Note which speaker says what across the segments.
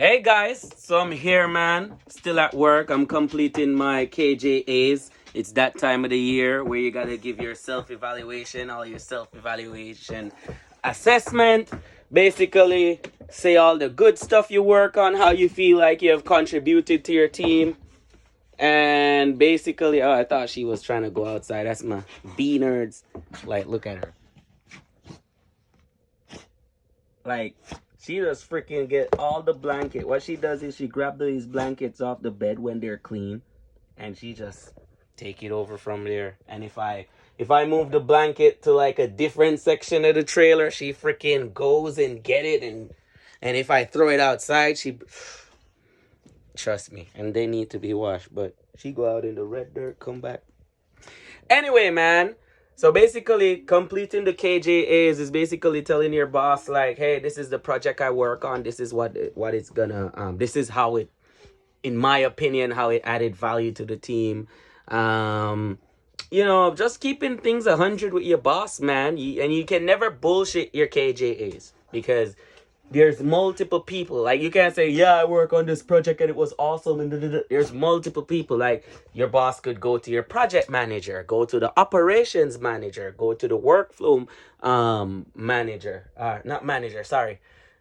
Speaker 1: Hey guys, so I'm here, man. Still at work. I'm completing my KJAs. It's that time of the year where you gotta give your self-evaluation, all your self-evaluation assessment. Basically, say all the good stuff you work on, how you feel like you have contributed to your team. And basically, oh, I thought she was trying to go outside. That's my B nerds. Like, look at her. Like, she just freaking get all the blanket. What she does is she grab these blankets off the bed when they're clean, and she just take it over from there. And if I move the blanket to like a different section of the trailer, she freaking goes and get it. And if I throw it outside, she trust me. And they need to be washed. But she go out in the red dirt, come back. Anyway, man. So basically, completing the KJAs is basically telling your boss, like, hey, this is the project I work on. This is what it's gonna, this is how it, in my opinion, how it added value to the team. Just keeping things 100 with your boss, man. And you can never bullshit your KJAs because there's multiple people. Like, you can't say, yeah, I work on this project and it was awesome. And there's multiple people. Like, your boss could go to your project manager, go to the operations manager, go to the workflow manager. Not manager, sorry.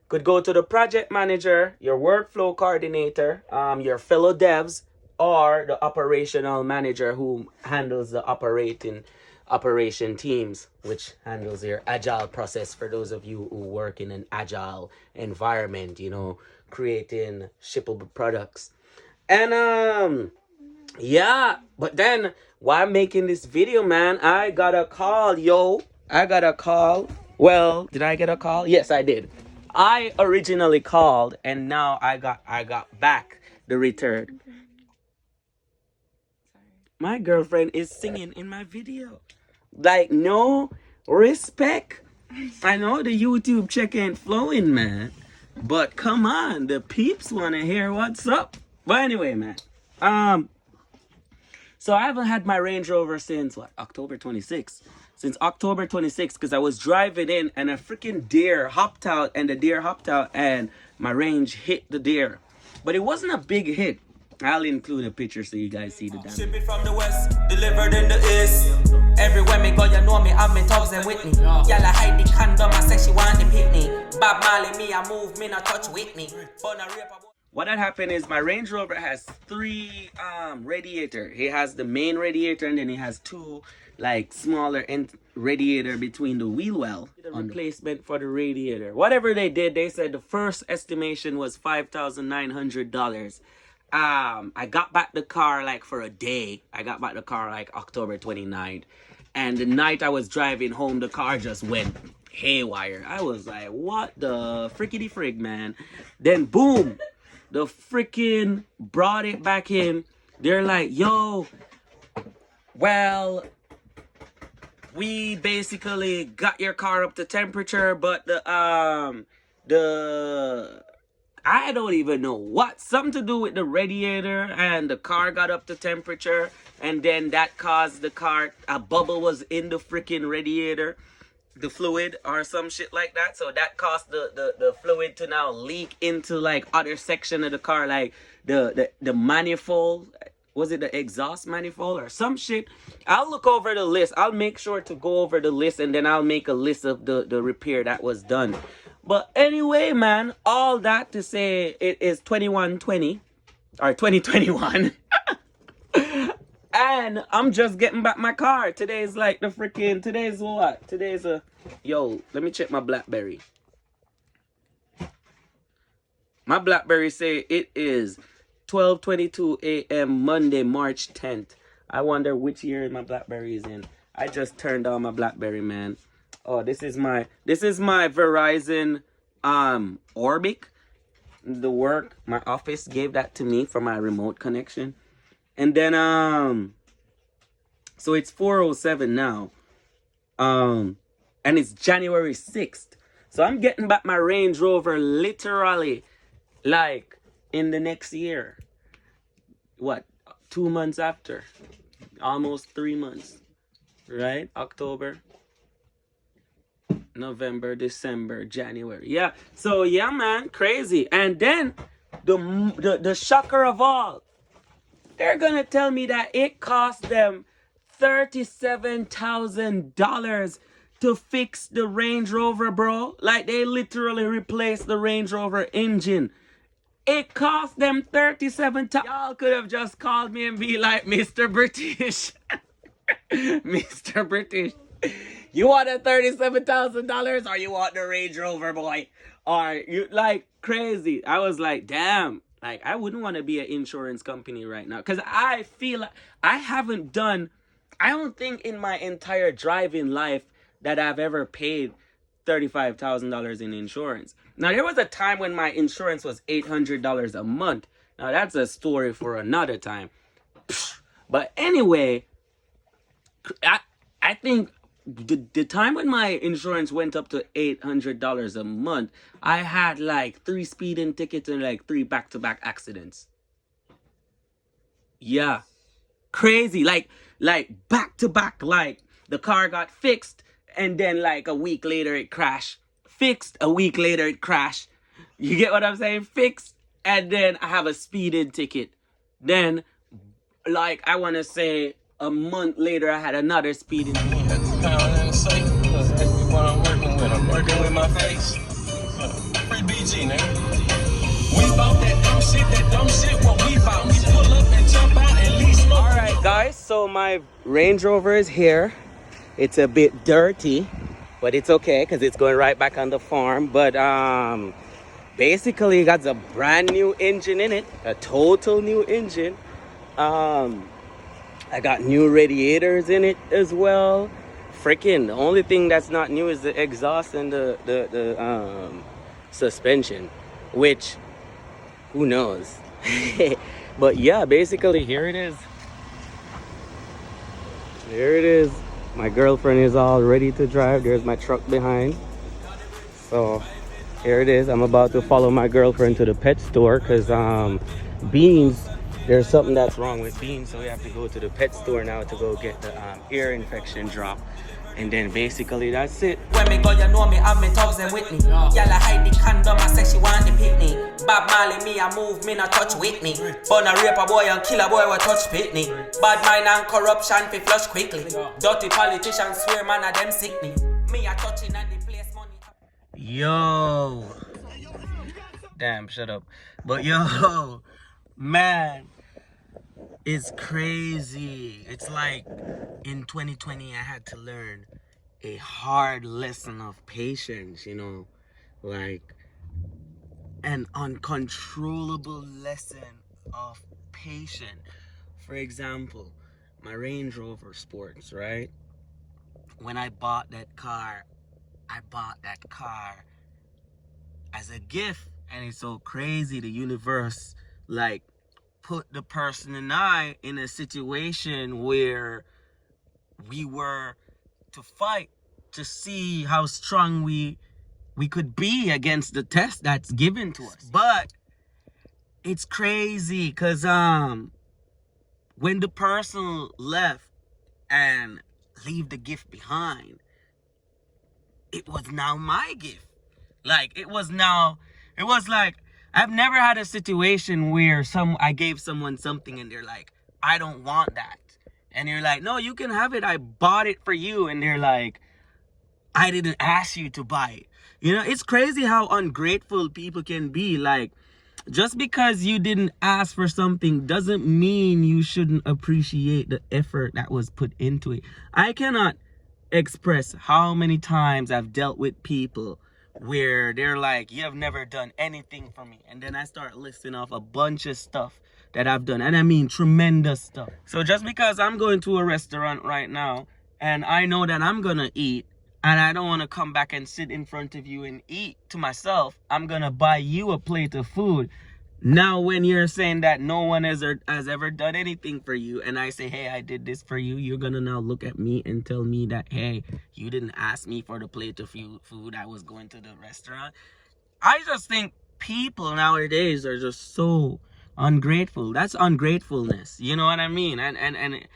Speaker 1: Could go to the project manager, your workflow coordinator, your fellow devs, or the operational manager who handles the operation teams, which handles your agile process for those of you who work in an agile environment, creating shippable products. And yeah, but then while making this video, man, I got a call. Well, did I get a call? Yes, I did. I originally called, and now I got back the return. My girlfriend is singing in my video. Like, no respect. I know the YouTube check ain't flowing, man. But come on, the peeps want to hear what's up. But anyway, man. So I haven't had my Range Rover since, October 26th. Since October 26th, because I was driving in and a freaking deer hopped out, and my Range hit the deer. But it wasn't a big hit. I'll include a picture so you guys see the damage.
Speaker 2: Ship it from the west, delivered in the east. Everywhere me go, you know me, I'm in Tubbs and Whitney. Y'all hide the condom, I say she want the picnic. Bob Marley, me, I move, me, not touch Whitney.
Speaker 1: What had happened is my Range Rover has 3 radiator. He has the main radiator, and then he has 2 like smaller radiator between the wheel well. The replacement for the radiator. Whatever they did, they said the first estimation was $5,900. I got back the car like for a day. I got back the car like October 29th. And the night I was driving home, the car just went haywire. I was like, what the frickety frig, man? Then boom, the freaking brought it back in. They're like, yo, well, we basically got your car up to temperature, but I don't even know what. Something to do with the radiator, and the car got up to temperature, and then that caused the car, a bubble was in the freaking radiator, the fluid or some shit like that. So that caused the fluid to now leak into like other section of the car, like the manifold. Was it the exhaust manifold or some shit? I'll look over the list. I'll make sure to go over the list, and then I'll make a list of the repair that was done. But anyway, man, all that to say, it is 2120 or 2021. And I'm just getting back my car. Today's like the freaking, today's what? Today's yo, let me check my BlackBerry. My BlackBerry say it is 12:22 a.m. Monday, March 10th. I wonder which year my BlackBerry is in. I just turned on my BlackBerry, man. Oh, this is my Verizon Orbic. My office gave that to me for my remote connection. And then so it's 4:07 now. And it's January 6th. So I'm getting back my Range Rover literally like in the next year. What? 2 months after. Almost 3 months. Right? October, November, December, January. Yeah. So yeah, man, crazy. And then the shocker of all, they're gonna tell me that it cost them $37,000 to fix the Range Rover, bro. Like, they literally replaced the Range Rover engine. It cost them $37,000. Y'all could have just called me and be like, Mr. British. Mr. British. You want the $37,000 or you want the Range Rover, boy? Or you like crazy. I was like, damn. Like, I wouldn't want to be an insurance company right now. Because I feel like I don't think in my entire driving life that I've ever paid $35,000 in insurance. Now, there was a time when my insurance was $800 a month. Now, that's a story for another time. But anyway, I think the time when my insurance went up to $800 a month, I had like 3 speeding tickets and like 3 back-to-back accidents. Yeah. Crazy. Like back-to-back. Like, the car got fixed and then like a week later it crashed. Fixed, a week later it crashed. You get what I'm saying? Fixed, and then I have a speeding ticket. Then, like, I want to say a month later I had another speeding ticket.
Speaker 2: I'm working with my face. Free BG, nigga. We bought that dumb shit, what we bought. We pull up and jump out and leave smoke.
Speaker 1: Alright guys, so my Range Rover is here. It's a bit dirty, but it's okay because it's going right back on the farm. But basically it got a brand new engine in it, a total new engine. I got new radiators in it as well. Freaking, the only thing that's not new is the exhaust and the suspension, which who knows. But yeah, basically here it is. There it is. My girlfriend is all ready to drive. There's my truck behind. So here it is. I'm about to follow my girlfriend to the pet store because Beans, there's something that's wrong with Beans, so we have to go to the pet store now to go get the ear infection drop. And then basically that's it.
Speaker 2: When me go, you know me, I'm in Tubbs and Whitney. Y'all hide the condom, I say she want the pitney. Bob Marley, me, I move, me not touch Whitney. Born a rape a boy and kill a boy, will touch Pitney. Bad mind and corruption, fi flush quickly. Dirty politicians swear, man, a them sick me. Me, I touching at the place, money.
Speaker 1: Yo. Damn, shut up. But yo, man, it's crazy. It's like in 2020 I had to learn a hard lesson of patience, you know, like an uncontrollable lesson of patience. For example, my Range Rover Sports, right? When I bought that car as a gift, and it's so crazy. The universe like put the person and I in a situation where we were to fight to see how strong we could be against the test that's given to us. But it's crazy because when the person left and leave the gift behind, it was now my gift. Like, it was like, I've never had a situation where I gave someone something and they're like, I don't want that. And you're like, no, you can have it. I bought it for you. And they're like, I didn't ask you to buy it. You know, it's crazy how ungrateful people can be. Like, just because you didn't ask for something doesn't mean you shouldn't appreciate the effort that was put into it. I cannot express how many times I've dealt with people where they're like, you have never done anything for me. And then I start listing off a bunch of stuff that I've done. And I mean tremendous stuff. So just because I'm going to a restaurant right now and I know that I'm going to eat and I don't want to come back and sit in front of you and eat to myself, I'm going to buy you a plate of food. Now, when you're saying that no one has ever done anything for you, and I say, hey, I did this for you, you're going to now look at me and tell me that, hey, you didn't ask me for the plate of food. I was going to the restaurant. I just think people nowadays are just so ungrateful. That's ungratefulness. You know what I mean? And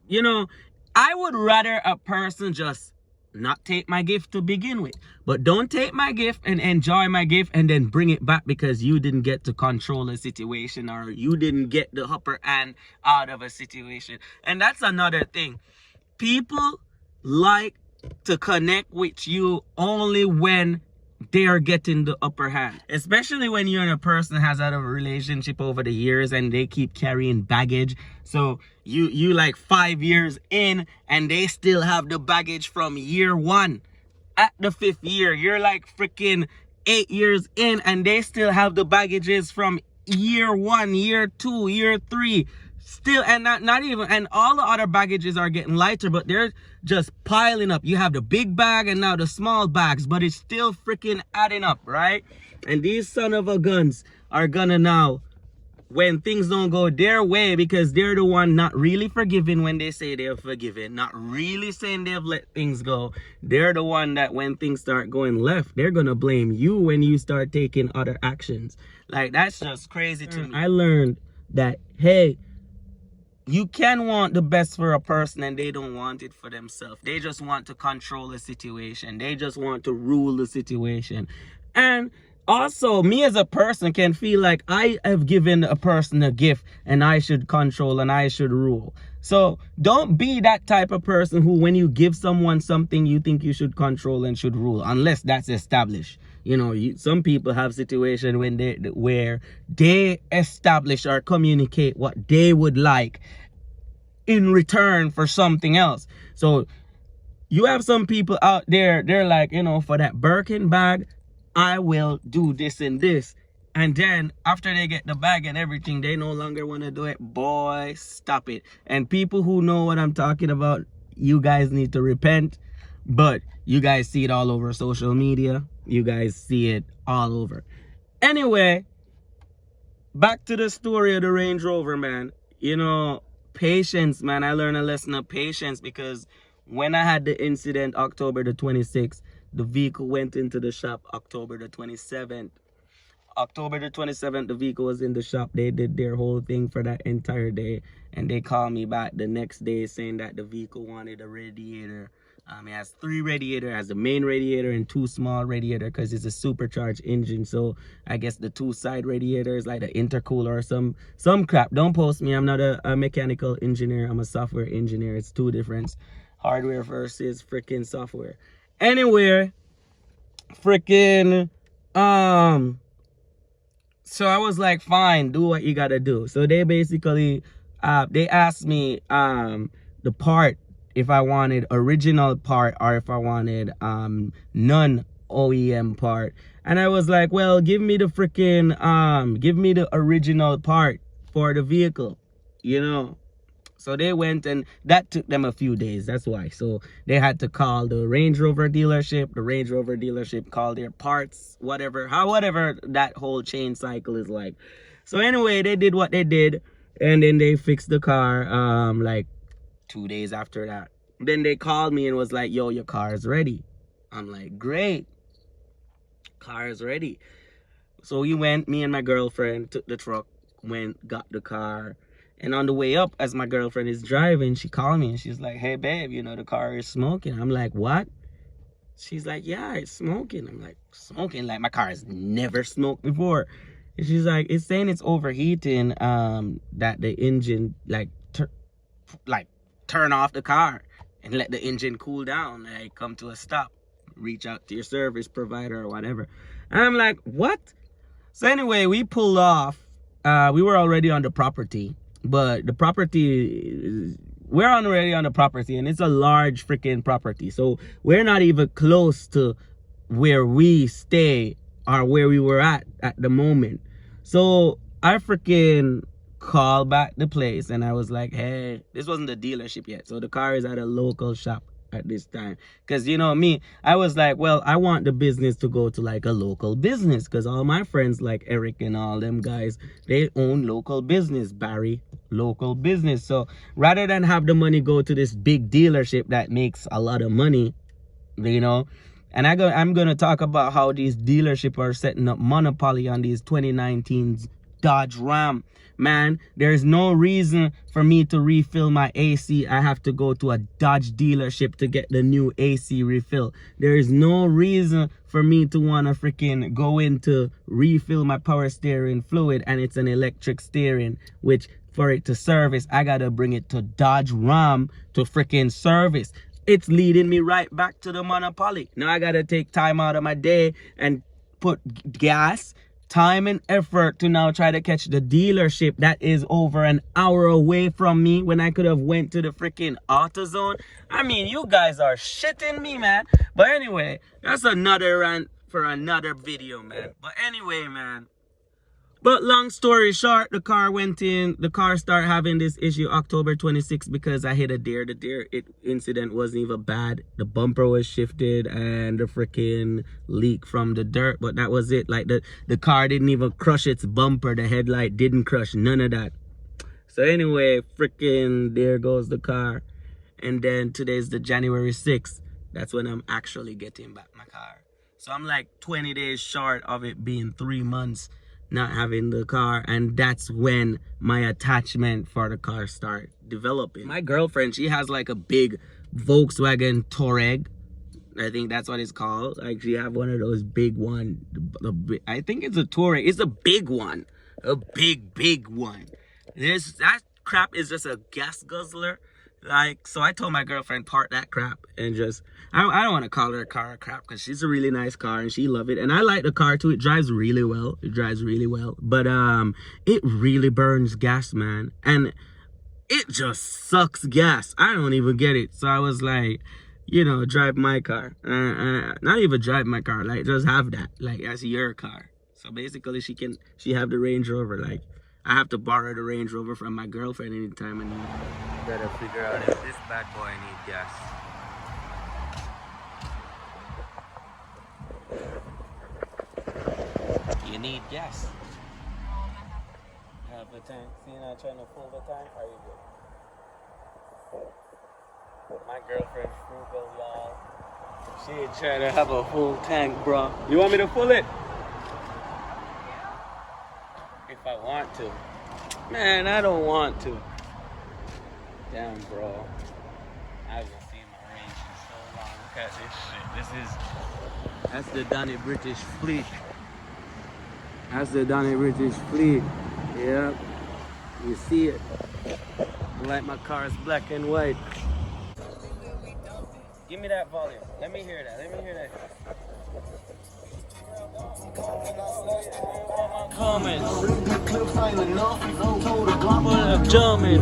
Speaker 1: you know, I would rather a person just not take my gift to begin with. But don't take my gift and enjoy my gift and then bring it back because you didn't get to control the situation or you didn't get the upper hand out of a situation. And that's another thing. People like to connect with you only when they are getting the upper hand, especially when you're a person that has had a relationship over the years and they keep carrying baggage. So you like 5 years in and they still have the baggage from year one. At the 5th year, you're like freaking 8 years in and they still have the baggages from year 1, year 2, year 3. Still, and not even, and all the other baggages are getting lighter, but they're just piling up. You have the big bag and now the small bags, but it's still freaking adding up, right? And these son of a guns are gonna now, when things don't go their way, because they're the one not really forgiving when they say they're forgiven, not really saying they've let things go. They're the one that when things start going left, they're gonna blame you when you start taking other actions. Like, that's just crazy to me. I learned that, hey, you can want the best for a person and they don't want it for themselves. They just want to control the situation. They just want to rule the situation. And also, me as a person can feel like I have given a person a gift and I should control and I should rule. So don't be that type of person who, when you give someone something, you think you should control and should rule, unless that's established. You know, some people have situations where they establish or communicate what they would like in return for something else. So you have some people out there, they're like, you know, for that Birkin bag, I will do this and this. And then after they get the bag and everything, they no longer want to do it. Boy, stop it. And people who know what I'm talking about, you guys need to repent. But you guys see it all over social media. You guys see it all over. Anyway, back to the story of the Range Rover, man. You know, patience, man. I learned a lesson of patience because when I had the incident October the 26th, the vehicle went into the shop October the 27th. October the 27th, the vehicle was in the shop. They did their whole thing for that entire day. And they called me back the next day saying that the vehicle wanted a radiator. It has 3 radiators. It has the main radiator and 2 small radiators because it's a supercharged engine. So I guess the 2 side radiators, like the intercooler or some crap. Don't post me. I'm not a mechanical engineer. I'm a software engineer. It's 2 different. Hardware versus freaking software. Anyway, freaking, so I was like, fine, do what you gotta do. So they basically, they asked me, the part, if I wanted original part or if I wanted, non-OEM part. And I was like, well, give me the freaking, give me the original part for the vehicle, you know. So they went, and that took them a few days. That's why. So they had to call the Range Rover dealership. The Range Rover dealership called their parts, whatever that whole chain cycle is like. So anyway, they did what they did, and then they fixed the car like 2 days after that. Then they called me and was like, yo, your car is ready. I'm like, great. Car is ready. So we went, me and my girlfriend took the truck, went, got the car. And on the way up, as my girlfriend is driving, she called me and she's like, hey, babe, you know, the car is smoking. I'm like, what? She's like, yeah, it's smoking. I'm like, smoking? Like, my car has never smoked before. And she's like, it's saying it's overheating, that the engine, like, turn off the car and let the engine cool down, like, come to a stop. Reach out to your service provider or whatever. And I'm like, what? So anyway, we pulled off. We were already on the property. But the property, we're already on the property, and it's a large freaking property. So we're not even close to where we stay or where we were at the moment. So I freaking called back the place, and I was like, hey, this wasn't the dealership yet. So the car is at a local shop at this time. Because, you know, me, I was like, well, I want the business to go to like a local business, because all my friends like Eric and all them guys, they own local business, Barry, local business. So rather than have the money go to this big dealership that makes a lot of money, you know, and I'm going to talk about how these dealerships are setting up monopoly on these 2019 Dodge Ram. Man, there's no reason for me to refill my AC. I have to go to a Dodge dealership to get the new AC refill. There is no reason for me to want to freaking go in to refill my power steering fluid, and it's an electric steering, which for it to service, I gotta bring it to Dodge Ram to freaking service. It's leading me right back to the monopoly. Now I gotta take time out of my day and put gas, time and effort to now try to catch the dealership that is over an hour away from me when I could have went to the freaking AutoZone. I mean, you guys are shitting me, man. But anyway, that's another rant for another video, man. But anyway, man. But long story short, the car went in. The car started having this issue October 26th because I hit a deer. The deer incident wasn't even bad. The bumper was shifted and the freaking leak from the dirt. But that was it. Like the car didn't even crush its bumper. The headlight didn't crush. None of that. So anyway, freaking there goes the car. And then today's the January 6th. That's when I'm actually getting back my car. So I'm like 20 days short of it being 3 months not having the car, and that's when my attachment for the car start developing. My girlfriend, she has like a big Volkswagen Touareg. I think that's what it's called. Like, she have one of those big one. I think it's a Touareg. It's a big one. A big one. That crap is just a gas guzzler. Like, so I told my girlfriend, park that crap and just, I don't want to call her car a crap because she's a really nice car and she love it. And I like the car too. It drives really well. But it really burns gas, man. And it just sucks gas. I don't even get it. So I was like, you know, drive my car. Not even drive my car. Like, just have that. Like, as your car. So basically she have the Range Rover. Like, I have to borrow the Range Rover from my girlfriend anytime I need. Gotta figure out if this bad boy needs gas. You need gas. Have a tank. See, you're not trying to fill the tank. Are you good? My girlfriend's frugal, y'all. She ain't trying to have a full tank, bro. You want me to fill it? If I want to. Man, I don't want to. Damn, bro. I haven't seen my Range in so long. Look at this shit. That's the Donny British fleet. That's the Donny British fleet. Yep. You see it. Like my car's black and white. Give me that volume. Let me hear that. Comments. Jumping.